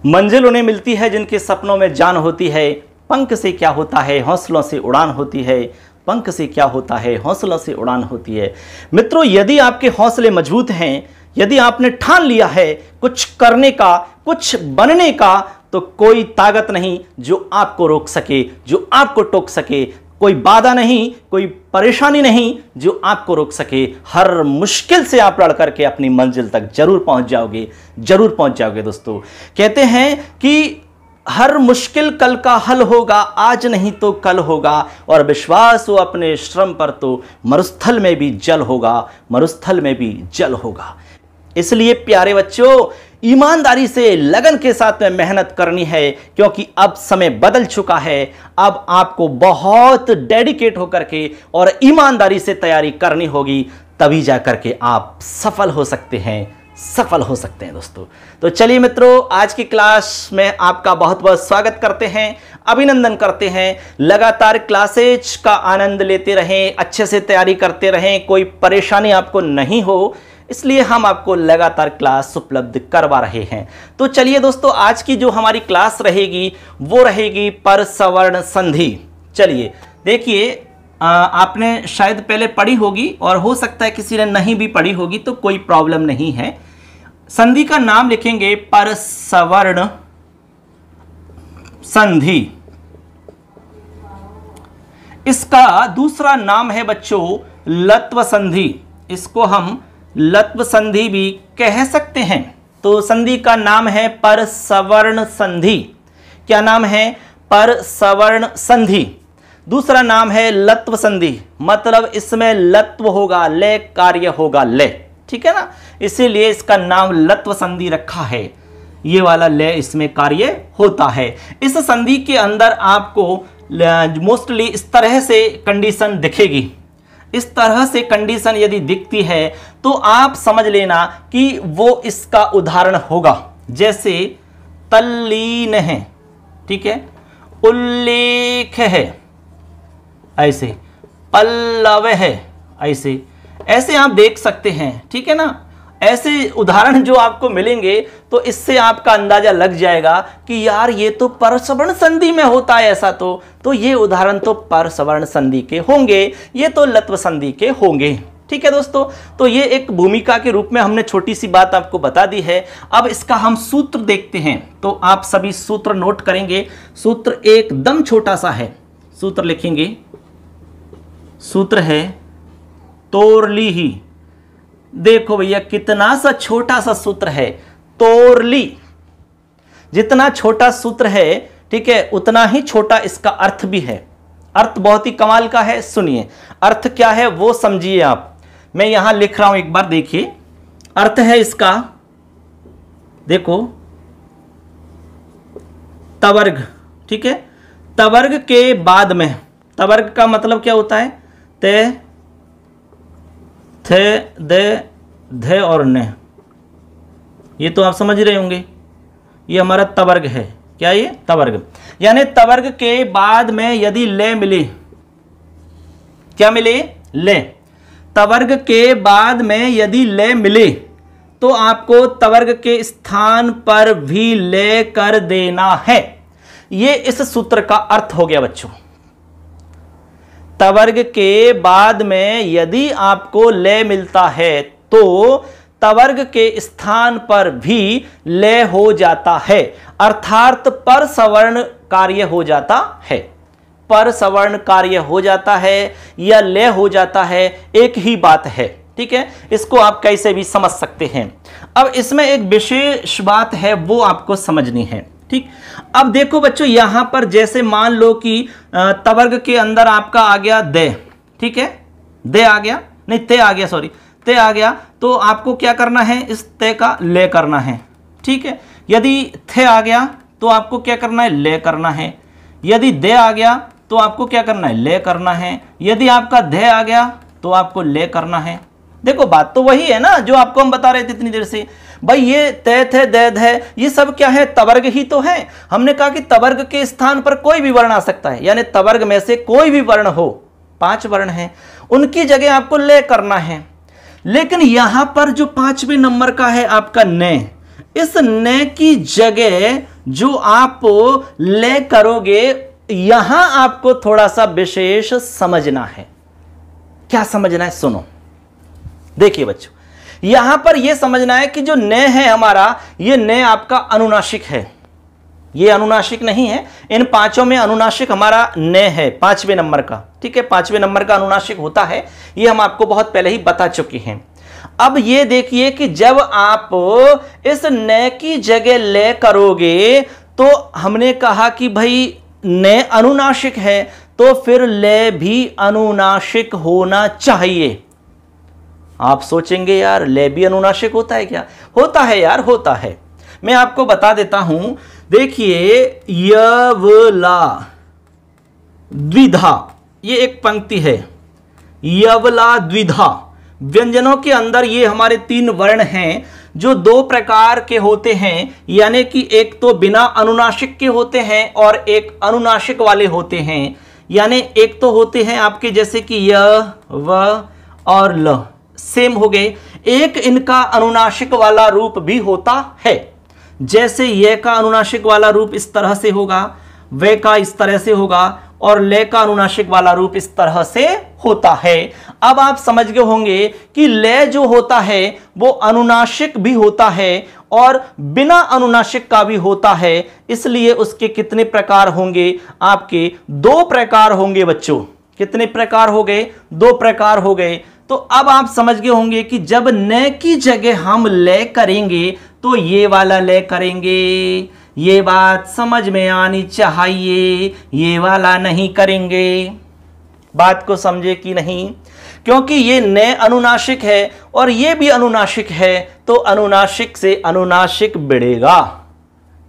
मंजिल उन्हें मिलती है जिनके सपनों में जान होती है। पंख से क्या होता है, हौसलों से उड़ान होती है। पंख से क्या होता है, हौसलों से उड़ान होती है। मित्रों, यदि आपके हौसले मजबूत हैं, यदि आपने ठान लिया है कुछ करने का, कुछ बनने का, तो कोई ताकत नहीं जो आपको रोक सके, जो आपको टोक सके। कोई बाधा नहीं, कोई परेशानी नहीं जो आपको रोक सके। हर मुश्किल से आप लड़ करके अपनी मंजिल तक जरूर पहुंच जाओगे, जरूर पहुंच जाओगे। दोस्तों, कहते हैं कि हर मुश्किल कल का हल होगा, आज नहीं तो कल होगा, और विश्वास हो अपने श्रम पर तो मरुस्थल में भी जल होगा, मरुस्थल में भी जल होगा। इसलिए प्यारे बच्चों, ईमानदारी से लगन के साथ में मेहनत करनी है, क्योंकि अब समय बदल चुका है। अब आपको बहुत डेडिकेट होकर के और ईमानदारी से तैयारी करनी होगी, तभी जाकर के आप सफल हो सकते हैं, सफल हो सकते हैं। दोस्तों, तो चलिए मित्रों, आज की क्लास में आपका बहुत बहुत स्वागत करते हैं, अभिनंदन करते हैं। लगातार क्लासेज का आनंद लेते रहें, अच्छे से तैयारी करते रहें, कोई परेशानी आपको नहीं हो, इसलिए हम आपको लगातार क्लास उपलब्ध करवा रहे हैं। तो चलिए दोस्तों, आज की जो हमारी क्लास रहेगी वो रहेगी पर सवर्ण संधि। चलिए देखिए, आपने शायद पहले पढ़ी होगी और हो सकता है किसी ने नहीं भी पढ़ी होगी, तो कोई प्रॉब्लम नहीं है। संधि का नाम लिखेंगे पर सवर्ण संधि। इसका दूसरा नाम है बच्चों लत्व संधि। इसको हम लत्व संधि भी कह सकते हैं। तो संधि का नाम है पर सवर्ण संधि। क्या नाम है? पर सवर्ण संधि। दूसरा नाम है लत्व संधि, मतलब इसमें लत्व होगा, ले कार्य होगा, ले, ठीक है ना, इसीलिए इसका नाम लत्व संधि रखा है। ये वाला ले इसमें कार्य होता है। इस संधि के अंदर आपको मोस्टली इस तरह से कंडीशन दिखेगी। इस तरह से कंडीशन यदि दिखती है तो आप समझ लेना कि वो इसका उदाहरण होगा। जैसे तल्लीन है, ठीक है, उल्लेख है, ऐसे पल्लव है, ऐसे ऐसे आप देख सकते हैं, ठीक है ना। ऐसे उदाहरण जो आपको मिलेंगे तो इससे आपका अंदाजा लग जाएगा कि यार ये तो परसवर्ण संधि में होता है ऐसा, तो ये उदाहरण तो परसवर्ण संधि के होंगे, ये तो लत्व संधि के होंगे, ठीक है दोस्तों। तो ये एक भूमिका के रूप में हमने छोटी सी बात आपको बता दी है। अब इसका हम सूत्र देखते हैं, तो आप सभी सूत्र नोट करेंगे। सूत्र एकदम छोटा सा है, सूत्र लिखेंगे। सूत्र है तोरली ही। देखो भैया कितना सा छोटा सा सूत्र है, तोरली। जितना छोटा सूत्र है, ठीक है, उतना ही छोटा इसका अर्थ भी है। अर्थ बहुत ही कमाल का है, सुनिए अर्थ क्या है वो समझिए आप। मैं यहां लिख रहा हूं, एक बार देखिए। अर्थ है इसका, देखो, तवर्ग, ठीक है। तवर्ग के बाद में, तवर्ग का मतलब क्या होता है? ते, थे, दे, धे और ने, ये तो आप समझ रहे होंगे। ये हमारा तवर्ग है। क्या ये? तवर्ग। यानी तवर्ग के बाद में यदि ले मिले, क्या मिले? ले। तवर्ग के बाद में यदि ले मिले तो आपको तवर्ग के स्थान पर भी ले कर देना है। ये इस सूत्र का अर्थ हो गया बच्चों। तवर्ग के बाद में यदि आपको ले मिलता है तो तवर्ग के स्थान पर भी ले हो जाता है, अर्थात पर सवर्ण कार्य हो जाता है। पर सवर्ण कार्य हो जाता है या ले हो जाता है, एक ही बात है, ठीक है। इसको आप कैसे भी समझ सकते हैं। अब इसमें एक विशेष बात है, वो आपको समझनी है, ठीक। अब देखो बच्चों, यहां पर जैसे मान लो कि तवर्ग के अंदर आपका आ गया दे, ठीक है, दे आ गया, नहीं ते आ गया, सॉरी, ते आ गया, तो आपको क्या करना है? इस ते का ले करना है, ठीक है। यदि थे आ गया तो आपको क्या करना है? ले करना है। यदि दे आ गया तो आपको क्या करना है? ले करना है। यदि आपका धे आ गया तो आपको ले करना है। देखो बात तो वही है ना जो आपको हम बता रहे थे इतनी देर से। भाई ये ते, थे, दे, धे, ये सब क्या है? तवर्ग ही तो है। हमने कहा कि तवर्ग के स्थान पर कोई भी वर्ण आ सकता है, यानी तवर्ग में से कोई भी वर्ण हो, 5 वर्ण हैं, उनकी जगह आपको ले करना है। लेकिन यहां पर जो 5वें नंबर का है आपका ने, इस ने की जगह जो आप ले करोगे, यहां आपको थोड़ा सा विशेष समझना है। क्या समझना है? सुनो, देखिए बच्चों, यहां पर यह समझना है कि जो ने है हमारा, यह ने आपका अनुनासिक है, ये अनुनासिक नहीं है। इन पांचों में अनुनासिक हमारा ने है, 5वें नंबर का। ठीक है, 5वें नंबर का अनुनासिक होता है, ये हम आपको बहुत पहले ही बता चुके हैं। अब ये देखिए कि जब आप इस ने की जगह ले करोगे, तो हमने कहा कि भाई ने अनुनासिक है, तो फिर ले भी अनुनासिक होना चाहिए। आप सोचेंगे यार ले भी अनुनासिक होता है क्या? होता है यार, होता है। मैं आपको बता देता हूं, देखिए यवला द्विधा, ये एक पंक्ति है, यवला द्विधा। व्यंजनों के अंदर ये हमारे 3 वर्ण हैं जो 2 प्रकार के होते हैं, यानी कि एक तो बिना अनुनासिक के होते हैं और एक अनुनासिक वाले होते हैं। यानी एक तो होते हैं आपके जैसे कि य, व और ल, सेम हो गए। एक इनका अनुनासिक वाला रूप भी होता है, जैसे ये का अनुनासिक वाला रूप इस तरह से होगा, वे का इस तरह से होगा, और ले का अनुनासिक वाला रूप इस तरह से होता है। अब आप समझ गए होंगे कि ले जो होता है वो अनुनासिक भी होता है और बिना अनुनासिक का भी होता है, इसलिए उसके कितने प्रकार होंगे? आपके 2 प्रकार होंगे बच्चों। कितने प्रकार हो गए? 2 प्रकार हो गए। तो अब आप समझ गए होंगे कि जब ने की जगह हम ले करेंगे तो ये वाला ले करेंगे, ये बात समझ में आनी चाहिए, ये वाला नहीं करेंगे। बात को समझे कि नहीं? क्योंकि ये ने अनुनासिक है और ये भी अनुनासिक है, तो अनुनासिक से अनुनासिक बढ़ेगा,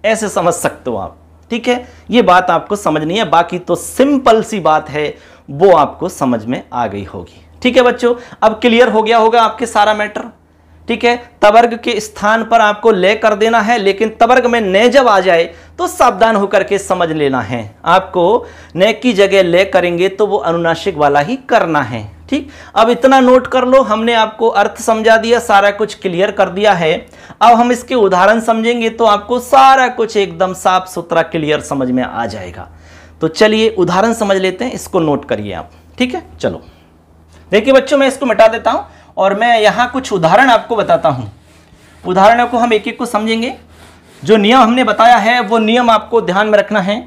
ऐसे समझ सकते हो आप। ठीक है, ये बात आपको समझनी है, बाकी तो सिंपल सी बात है, वो आपको समझ में आ गई होगी। ठीक है बच्चों, अब क्लियर हो गया होगा आपके सारा मैटर। ठीक है, तवर्ग के स्थान पर आपको ले कर देना है, लेकिन तवर्ग में ने जब आ जाए तो सावधान होकर के समझ लेना है। आपको ने की जगह ले करेंगे तो वो अनुनासिक वाला ही करना है। ठीक, अब इतना नोट कर लो, हमने आपको अर्थ समझा दिया, सारा कुछ क्लियर कर दिया है। अब हम इसके उदाहरण समझेंगे तो आपको सारा कुछ एकदम साफ सुथरा क्लियर समझ में आ जाएगा। तो चलिए उदाहरण समझ लेते हैं, इसको नोट करिए आप। ठीक है, चलो देखिए बच्चों, मैं इसको मिटा देता हूं और मैं यहां कुछ उदाहरण आपको बताता हूं। उदाहरणों को हम एक एक को समझेंगे। जो नियम हमने बताया है वो नियम आपको ध्यान में रखना है।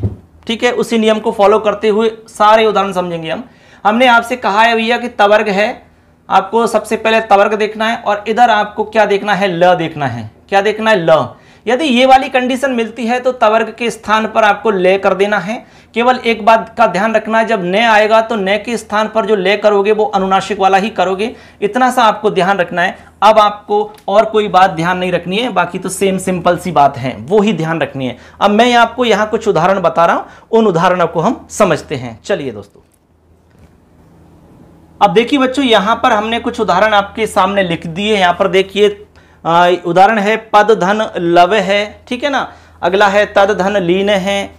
ठीक है, उसी नियम को फॉलो करते हुए सारे उदाहरण समझेंगे हम। हमने आपसे कहा है भैया कि तवर्ग है, आपको सबसे पहले तवर्ग देखना है और इधर आपको क्या देखना है? ल देखना है। क्या देखना है? ल। यदि ये वाली कंडीशन मिलती है तो तवर्ग के स्थान पर आपको ले कर देना है। केवल एक बात का ध्यान रखना है, जब ने आएगा तो ने के स्थान पर जो ले करोगे वो अनुनासिक वाला ही करोगे, इतना सा आपको ध्यान रखना है। अब आपको और कोई बात ध्यान नहीं रखनी है, बाकी तो सेम सिंपल सी बात है, वो ही ध्यान रखनी है। अब मैं आपको यहाँ कुछ उदाहरण बता रहा हूं, उन उदाहरणों को हम समझते हैं। चलिए दोस्तों, अब देखिए बच्चों, यहां पर हमने कुछ उदाहरण आपके सामने लिख दिए। यहां पर देखिए उदाहरण है पद धन लव है। ठीक है ना, अगला है तद धन लीन है,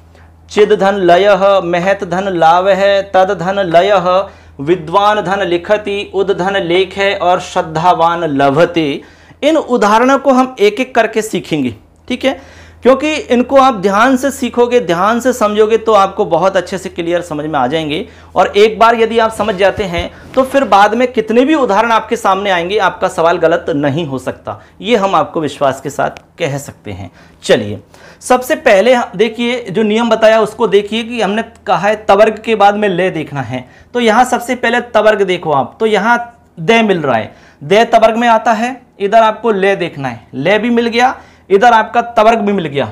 चिद धन लय, महत धन लाव है, तद धन लय, विद्वान धन लिखति, उद धन लेख है और श्रद्धावान लभते। इन उदाहरणों को हम एक एक करके सीखेंगे। ठीक है, क्योंकि इनको आप ध्यान से सीखोगे, ध्यान से समझोगे तो आपको बहुत अच्छे से क्लियर समझ में आ जाएंगे। और एक बार यदि आप समझ जाते हैं तो फिर बाद में कितने भी उदाहरण आपके सामने आएंगे, आपका सवाल गलत नहीं हो सकता, ये हम आपको विश्वास के साथ कह सकते हैं। चलिए, सबसे पहले देखिए जो नियम बताया उसको देखिए कि हमने कहा है तवर्ग के बाद में ले देखना है। तो यहाँ सबसे पहले तवर्ग देखो आप, तो यहाँ दे मिल रहा है, दे तवर्ग में आता है, इधर आपको ले देखना है, ले भी मिल गया, इधर आपका तवर्ग भी मिल गया।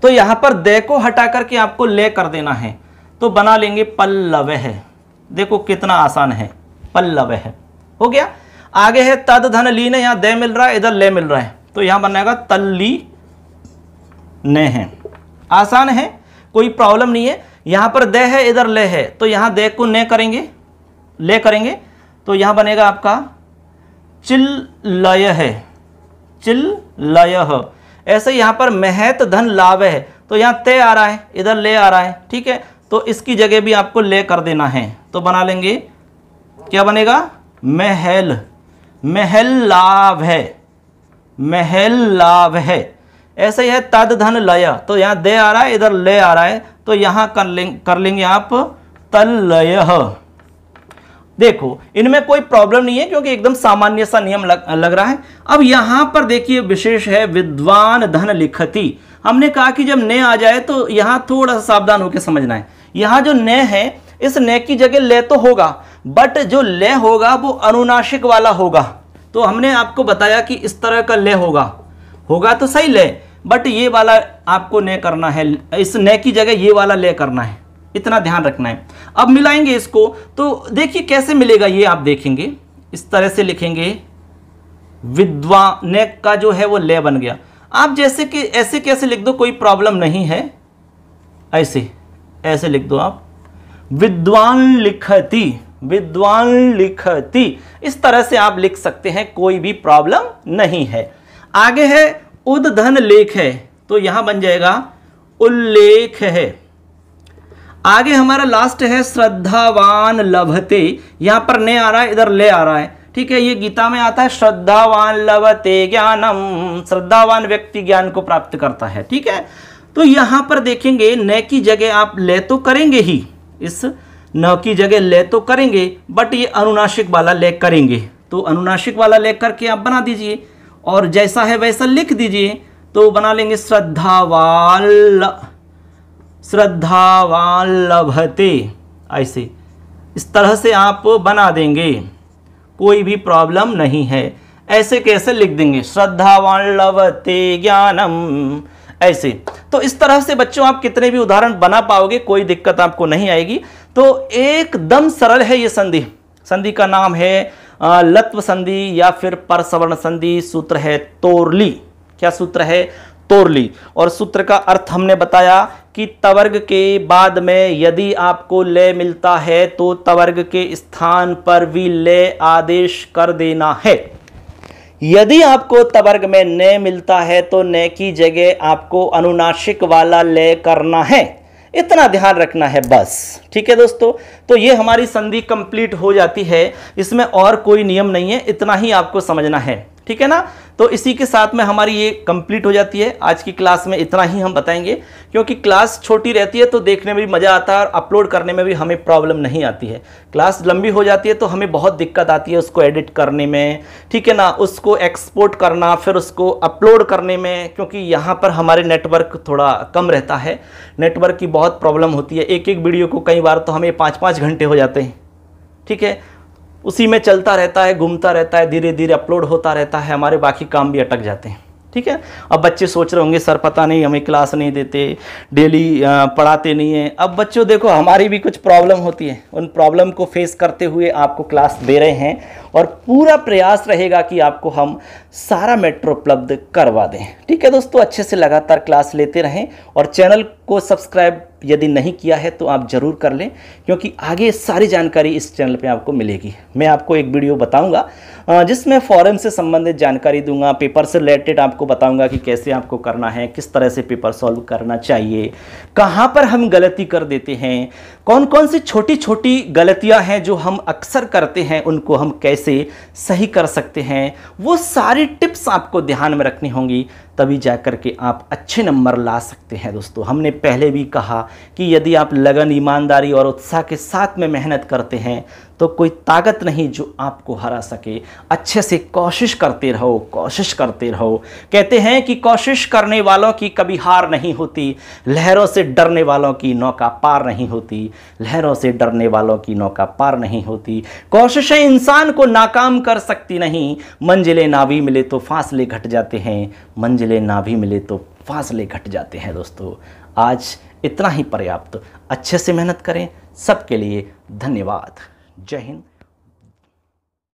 तो यहां पर दे को हटा करके आपको ले कर देना है, तो बना लेंगे पल्लव है। देखो कितना आसान है, पल्लव है, हो गया। आगे है तद धन लीन, यहां दे मिल रहा है, इधर ले मिल रहा है, तो यहां बनेगा तल्ली ने है। आसान है, कोई प्रॉब्लम नहीं है। यहां पर दे है, इधर ले है, तो यहां दे को ने करेंगे, ले करेंगे, तो यहां बनेगा आपका चिल लय है, चिल लय। ऐसे यहां पर महत धन लाभ है, तो यहां ते आ रहा है, इधर ले आ रहा है। ठीक है, तो इसकी जगह भी आपको ले कर देना है, तो बना लेंगे, क्या बनेगा? महल, महल लाभ है, महल लाभ है। ऐसे ही है तद धन लय, तो यहाँ दे आ रहा है, इधर ले आ रहा है, तो यहाँ कर लेंगे आप तल्लय। देखो इनमें कोई प्रॉब्लम नहीं है क्योंकि एकदम सामान्य सा नियम लग रहा है। अब यहां पर देखिए विशेष है विद्वान धन लिखति। हमने कहा कि जब ने आ जाए तो यहां थोड़ा सा सावधान होकर समझना है। यहां जो ने है, इस ने की जगह ले तो होगा, बट जो ले होगा वो अनुनासिक वाला होगा। तो हमने आपको बताया कि इस तरह का ले होगा तो सही ले, बट ये वाला आपको ने करना है, इस ने की जगह ये वाला ले करना है, इतना ध्यान रखना है। अब मिलाएंगे इसको, तो देखिए कैसे मिलेगा ये आप देखेंगे। इस तरह से लिखेंगे विद्वान, ने का जो है वो ले बन गया। आप जैसे कि ऐसे कैसे लिख दो, कोई प्रॉब्लम नहीं है, ऐसे लिख दो आप विद्वान लिखती, विद्वान लिखती, इस तरह से आप लिख सकते हैं, कोई भी प्रॉब्लम नहीं है। आगे है उद्धन लेख है, तो यहां बन जाएगा उल्लेख है। आगे हमारा लास्ट है श्रद्धावान लभते, यहां पर ने आ रहा है, इधर ले आ रहा है, ठीक है। ये गीता में आता है श्रद्धावान लभते ज्ञानम, श्रद्धावान व्यक्ति ज्ञान को प्राप्त करता है, ठीक है। तो यहां पर देखेंगे ने की जगह आप ले तो करेंगे ही, इस न की जगह ले तो करेंगे, बट ये अनुनासिक वाला ले करेंगे, तो अनुनासिक वाला ले करके आप बना दीजिए और जैसा है वैसा लिख दीजिए। तो बना लेंगे श्रद्धावान लभते, ऐसे इस तरह से आप बना देंगे, कोई भी प्रॉब्लम नहीं है। ऐसे कैसे लिख देंगे श्रद्धावान लभते ज्ञानम, ऐसे। तो इस तरह से बच्चों आप कितने भी उदाहरण बना पाओगे, कोई दिक्कत आपको नहीं आएगी। तो एकदम सरल है ये संधि। संधि का नाम है लत्व संधि या फिर परसवर्ण संधि। सूत्र है तोरली। क्या सूत्र है? तोरली। और सूत्र का अर्थ हमने बताया कि तवर्ग के बाद में यदि आपको ले मिलता है तो तवर्ग के स्थान पर भी ले आदेश कर देना है। यदि आपको तवर्ग में ने मिलता है तो ने की जगह आपको अनुनासिक वाला ले करना है, इतना ध्यान रखना है बस। ठीक है दोस्तों, तो ये हमारी संधि कंप्लीट हो जाती है, इसमें और कोई नियम नहीं है, इतना ही आपको समझना है। ठीक है ना। तो इसी के साथ में हमारी ये कंप्लीट हो जाती है। आज की क्लास में इतना ही हम बताएंगे, क्योंकि क्लास छोटी रहती है तो देखने में भी मज़ा आता है और अपलोड करने में भी हमें प्रॉब्लम नहीं आती है। क्लास लंबी हो जाती है तो हमें बहुत दिक्कत आती है उसको एडिट करने में, ठीक है ना, उसको एक्सपोर्ट करना, फिर उसको अपलोड करने में, क्योंकि यहाँ पर हमारे नेटवर्क थोड़ा कम रहता है, नेटवर्क की बहुत प्रॉब्लम होती है। एक एक वीडियो को कई बार तो हमें 5-5 घंटे हो जाते हैं। ठीक है, उसी में चलता रहता है, घूमता रहता है, धीरे धीरे अपलोड होता रहता है, हमारे बाकी काम भी अटक जाते हैं। ठीक है। अब बच्चे सोच रहे होंगे सर पता नहीं हमें क्लास नहीं देते, डेली पढ़ाते नहीं है। अब बच्चों देखो हमारी भी कुछ प्रॉब्लम होती है, उन प्रॉब्लम को फेस करते हुए आपको क्लास दे रहे हैं और पूरा प्रयास रहेगा कि आपको हम सारा मैटर उपलब्ध करवा दें। ठीक है दोस्तों, अच्छे से लगातार क्लास लेते रहें और चैनल को सब्सक्राइब यदि नहीं किया है तो आप ज़रूर कर लें, क्योंकि आगे सारी जानकारी इस चैनल पे आपको मिलेगी। मैं आपको एक वीडियो बताऊंगा जिसमें फॉरेन से संबंधित जानकारी दूंगा, पेपर से रिलेटेड आपको बताऊंगा कि कैसे आपको करना है, किस तरह से पेपर सॉल्व करना चाहिए, कहाँ पर हम गलती कर देते हैं, कौन कौन सी छोटी छोटी गलतियाँ हैं जो हम अक्सर करते हैं, उनको हम कैसे सही कर सकते हैं, वो सारी टिप्स आपको ध्यान में रखनी होंगी, तभी जाकर के आप अच्छे नंबर ला सकते हैं। दोस्तों हमने पहले भी कहा कि यदि आप लगन, ईमानदारी और उत्साह के साथ में मेहनत करते हैं तो कोई ताकत नहीं जो आपको हरा सके। अच्छे से कोशिश करते रहो, कोशिश करते रहो। कहते हैं कि कोशिश करने वालों की कभी हार नहीं होती, लहरों से डरने वालों की नौका पार नहीं होती, लहरों से डरने वालों की नौका पार नहीं होती। कोशिशें इंसान को नाकाम कर सकती नहीं, मंजिलें ना भी मिले तो फासले घट जाते हैं, मंजिलें ना भी मिले तो फासले घट जाते हैं। दोस्तों आज इतना ही पर्याप्त। अच्छे से मेहनत करें। सबके लिए धन्यवाद। जय हिंद।